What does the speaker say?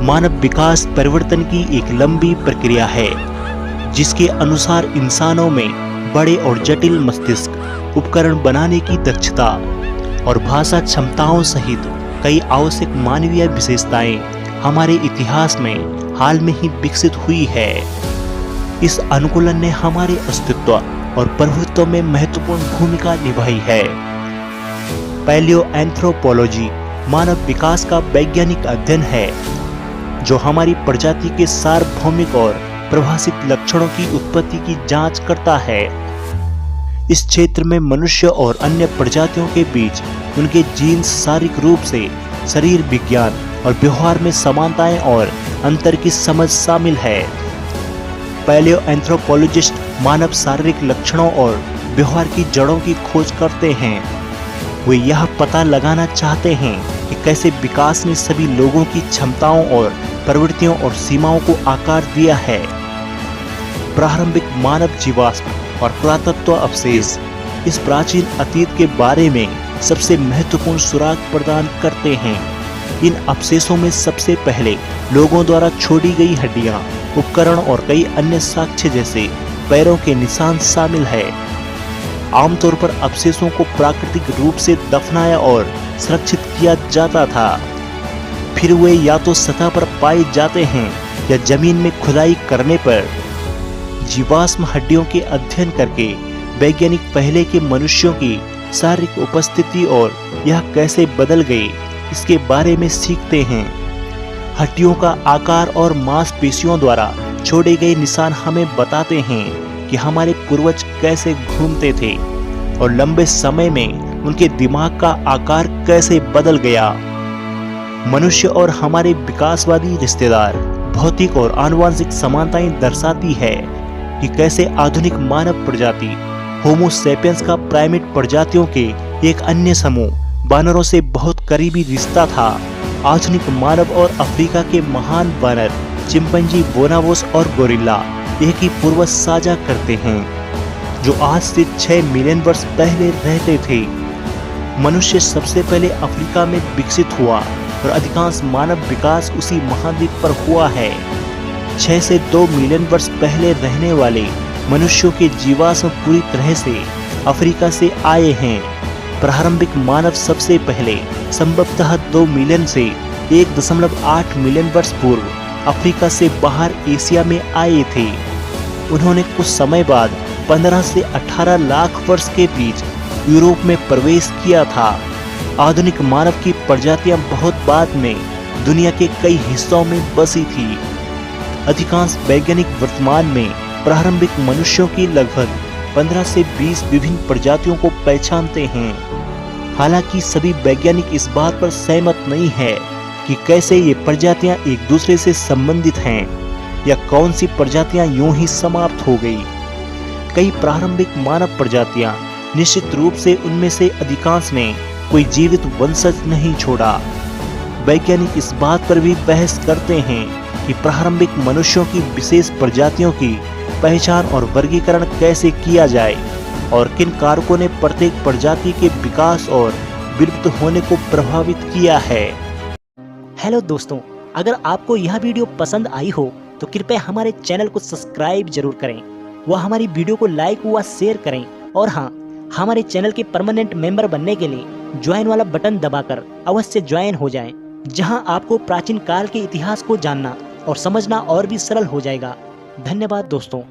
मानव विकास परिवर्तन की एक लंबी प्रक्रिया है, जिसके अनुसार इंसानों में बड़े और जटिल मस्तिष्क, उपकरण बनाने की दक्षता और भाषा क्षमताओं सहित कई आवश्यक मानवीय विशेषताएं हमारे इतिहास में हाल में ही विकसित हुई है। इस अनुकूलन ने हमारे अस्तित्व और प्रभुत्व में महत्वपूर्ण भूमिका निभाई है। पैलियोएंथ्रोपोलॉजी मानव विकास का वैज्ञानिक अध्ययन है, जो हमारी प्रजाति के सार्वभौमिक और प्रभाषित लक्षणों की उत्पत्ति की जांच करता है। इस क्षेत्र में मनुष्य और अन्य प्रजातियों के बीच उनके जीन्स, शारीरिक रूप से शरीर विज्ञान और व्यवहार में समानताएं और अंतर की समझ शामिल है। पैलियोएंथ्रोपोलॉजिस्ट मानव शारीरिक लक्षणों और व्यवहार की जड़ों की खोज करते हैं। वे यह पता लगाना चाहते हैं कि कैसे विकास ने सभी लोगों की क्षमताओं और प्रवृत्तियों और सीमाओं को आकार दिया है। प्रारंभिक मानव जीवाश्म और पुरातत्व अवशेष इस प्राचीन अतीत के बारे में सबसे महत्वपूर्ण सुराग प्रदान करते हैं। इन अवशेषों में सबसे पहले लोगों द्वारा छोड़ी गई हड्डियां, उपकरण और कई अन्य साक्ष्य जैसे पैरों के निशान शामिल है। आमतौर पर अवशेषों को प्राकृतिक रूप से दफनाया और सुरक्षित किया जाता था। फिर वे या तो सतह पर पाए जाते हैं या जमीन में खुदाई करने पर। जीवाश्म हड्डियों के अध्ययन करके वैज्ञानिक पहले के मनुष्यों की शारीरिक उपस्थिति और यह कैसे बदल गई इसके बारे में सीखते हैं। हड्डियों का आकार और मांसपेशियों द्वारा छोड़े गए निशान हमें बताते हैं कि हमारे पूर्वज कैसे घूमते थे और लंबे समय में उनके दिमाग का आकार कैसे बदल गया। मनुष्य और हमारे विकासवादी रिश्तेदार भौतिक और आनुवंशिक समानताएं दर्शाती है कि कैसे आधुनिक मानव प्रजाति होमो सैपियंस का प्राइमेट प्रजातियों के एक अन्य समूह बानरों से बहुत करीबी रिश्ता था। आधुनिक मानव और अफ्रीका के महान बानर चिंपैंजी, बोनाबोस और गोरिल्ला एक ही पूर्वज साझा करते हैं, जो आज से 6 मिलियन वर्ष पहले रहते थे। मनुष्य सबसे पहले अफ्रीका में विकसित हुआ और अधिकांश मानव विकास उसी महाद्वीप पर हुआ है। 6 से 2 मिलियन वर्ष पहले रहने वाले मनुष्यों के जीवाश्म पूरी तरह से अफ्रीका से आए हैं। प्रारंभिक मानव सबसे पहले संभवतः 2 मिलियन से 1.8 मिलियन वर्ष पूर्व अफ्रीका से बाहर एशिया में आए थे। उन्होंने कुछ समय बाद 15 से 18 लाख वर्ष के बीच यूरोप में प्रवेश किया था। आधुनिक मानव की प्रजातियां बहुत बाद में दुनिया के कई हिस्सों में बसी थी। अधिकांश वैज्ञानिक वर्तमान में प्रारंभिक मनुष्यों की लगभग 15 से 20 विभिन्न प्रजातियों को पहचानते हैं। हालांकि सभी वैज्ञानिक इस बात पर सहमत नहीं है कि कैसे ये प्रजातियां एक दूसरे से संबंधित हैं या कौन सी प्रजातियां यूं ही समाप्त हो गई। कई प्रारंभिक मानव प्रजातियां निश्चित रूप से उनमें से अधिकांश ने कोई जीवित वंशज नहीं छोड़ा। वैज्ञानिक इस बात पर भी बहस करते हैं कि प्रारंभिक मनुष्यों की विशेष प्रजातियों की पहचान और वर्गीकरण कैसे किया जाए और किन कारकों ने प्रत्येक प्रजाति के विकास और विलुप्त होने को प्रभावित किया है। हेलो दोस्तों, अगर आपको यह वीडियो पसंद आई हो तो कृपया हमारे चैनल को सब्सक्राइब जरूर करें व हमारी वीडियो को लाइक व शेयर करें। और हाँ, हमारे चैनल के परमानेंट मेंबर बनने के लिए ज्वाइन वाला बटन दबाकर अवश्य ज्वाइन हो जाएं, जहां आपको प्राचीन काल के इतिहास को जानना और समझना और भी सरल हो जाएगा। धन्यवाद दोस्तों।